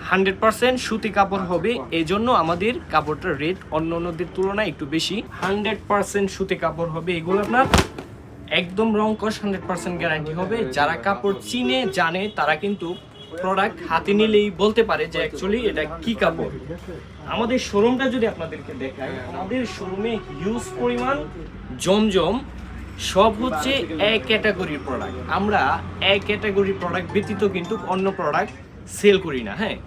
100% সুতি কাপড় হবে, এই জন্য আমাদের কাপড়টার রেট অন্য অন্যদের তুলনায় একটু বেশি। 100% সুতি কাপড় হবে এগুলো, আপনার একদম রং কস 100% গ্যারান্টি হবে। যারা কাপড় চিনে জানে তারা কিন্তু প্রোডাক্ট হাতে নিলেই বলতে পারে যে অ্যাকচুয়ালি এটা কি কাপড়। আমাদের শোরুমটা যদি আপনাদেরকে দেখাই, আমাদের শোরুমে হিউজ পরিমাণ জমজম সব হচ্ছে এক ক্যাটাগরির প্রোডাক্ট। আমরা এক ক্যাটাগরির প্রোডাক্ট ব্যতীত কিন্তু অন্য প্রোডাক্ট সেল করি না। হ্যাঁ,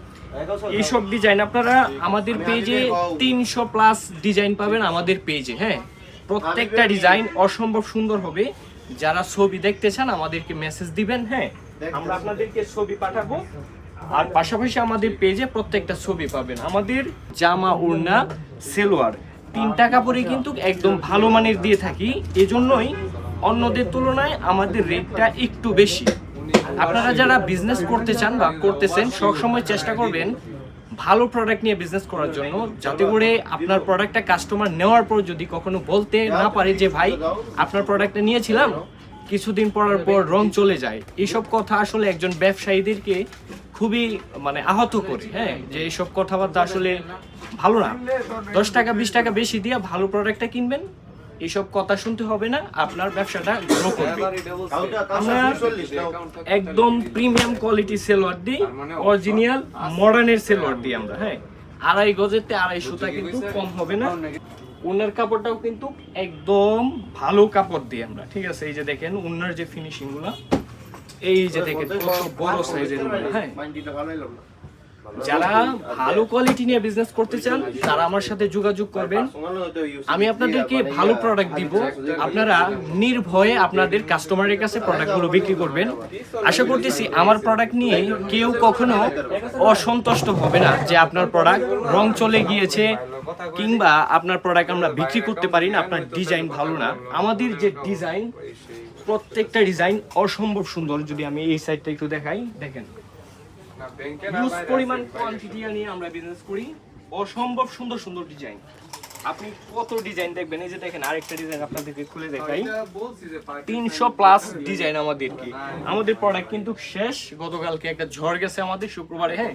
এইসব ডিজাইন আপনারা আমাদের পেজে 300+ ডিজাইন পাবেন আমাদের পেজে। হ্যাঁ, প্রত্যেকটা ডিজাইন অসম্ভব সুন্দর হবে। যারা ছবি দেখতে চান আমাদেরকে মেসেজ দিবেন। হ্যাঁ, আমরা আপনাদেরকে ছবি পাঠাবো, আর পাশাপাশি আমাদের পেজে প্রত্যেকটা ছবি পাবেন। আমাদের জামা, ওড়না, সেলোয়ার 3টা কাপড়ে কিন্তু একদম ভালো মানের দিয়ে থাকি, এজন্যই অন্যদের তুলনায় আমাদের রেটটা একটু বেশি। আপনারা যারা বিজনেস করতে চান বা করতেছেন, সবসময় চেষ্টা করবেন ভালো প্রোডাক্ট নিয়ে বিজনেস করার জন্য, যাতে করে আপনার প্রোডাক্টটা কাস্টমার নেওয়ার পর যদি কখনো বলতে না পারে যে ভাই আপনার প্রোডাক্টটা নিয়েছিলাম, কিছুদিন পরার পর রং চলে যায়। এইসব কথা আসলে একজন ব্যবসায়ীদেরকে খুবই আহত করে। হ্যাঁ, যে এইসব কথাবার্তা আসলে ভালো না। 10 টাকা 20 টাকা বেশি দিয়ে ভালো প্রোডাক্টটা কিনবেন, এইসব কথা শুনতে হবে না, আপনার ব্যবসাটা গ্রো করবে। আমরা একদম প্রিমিয়াম কোয়ালিটি সেলোয়ার দিই, অরিজিনাল মডার্নের সেলোয়ার দিই আমরা। হ্যাঁ, 2.5 গজেতে 2.5 সুতা কিন্তু কম হবে না। ওনার কাপড়টাও কিন্তু একদম ভালো কাপড় দিই আমরা। ঠিক আছে, এই যে দেখেন ওনার যে ফিনিশিং গুলো, এই যে দেখেন কত বড় সাইজের ওনা। হ্যাঁ, যারা ভালো কোয়ালিটি নিয়ে বিজনেস করতে চান তারা আমার সাথে যোগাযোগ করবেন। আমি আপনাদেরকে ভালো প্রোডাক্ট দিব, আপনারা নির্ভয়ে আপনাদের কাস্টমারের কাছে প্রোডাক্টগুলো বিক্রি করবেন। আশা করতেছি আমার প্রোডাক্ট নিয়ে কেউ কখনো অসন্তুষ্ট হবে না যে আপনার প্রোডাক্ট রং চলে গিয়েছে কিংবা আপনার প্রোডাক্ট আমরা বিক্রি করতে পারি না, আপনার ডিজাইন ভালো না। আমাদের যে ডিজাইন, প্রত্যেকটা ডিজাইন অসম্ভব সুন্দর। যদি আমি এই সাইডটা একটু দেখাই, দেখেন হিউজ পরিমাণ কোয়ান্টিটি নিয়ে আমরা বিজনেস করি, অসম্ভব সুন্দর সুন্দর ডিজাইন। আপনি কত ডিজাইন দেখবেন, এই যে দেখেন আরেকটা ডিজাইন আপনাদেরকে খুলে দেখাই, 300+ ডিজাইন আমাদের প্রোডাক্ট কিন্তু শেষ। গতকালকে একটা ঝড় গেছে আমাদের শুক্রবারে। হ্যাঁ,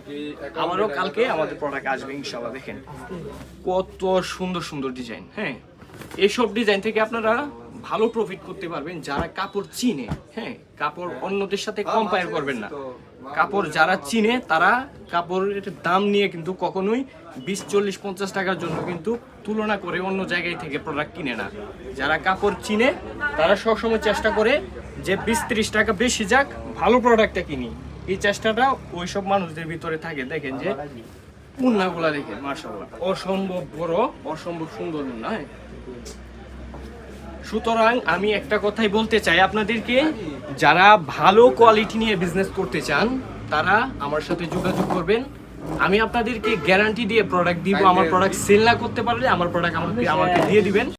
আবারও কালকে আমাদের প্রোডাক্ট আসবে ইনশাআল্লাহ। দেখেন কত সুন্দর সুন্দর ডিজাইন। হ্যাঁ, এইসব ডিজাইন থেকে আপনারা ভালো প্রফিট করতে পারবেন যারা কাপড় চিনে। হ্যাঁ, কাপড় অন্যদের সাথে কম্পেয়ার করবেন না। কাপড় যারা চিনে তারা কাপড়ের দাম নিয়ে কিন্তু কখনোই 20, 40, 50 টাকার জন্য কিন্তু তুলনা করে অন্য জায়গায় থেকে প্রোডাক্ট কিনে না। যারা কাপড় চিনে তারা সবসময় চেষ্টা করে যে 20-30 টাকা বেশি যাক, ভালো প্রোডাক্টটা কিনি। এই চেষ্টাটা ওইসব মানুষদের ভিতরে থাকে। দেখেন যে উন্নাগুলা দেখেন, মাশাআল্লাহ অসম্ভব বড়, অসম্ভব সুন্দর উন্না। সুতরাং আমি একটা কথাই বলতে চাই আপনাদেরকে, যারা ভালো কোয়ালিটি নিয়ে বিজনেস করতে চান তারা আমার সাথে যোগাযোগ করবেন। আমি আপনাদেরকে গ্যারান্টি দিয়ে প্রোডাক্ট দিব। আমার প্রোডাক্ট সেল না করতে পারলে আমার প্রোডাক্ট আমাকে দিয়ে দিবেন।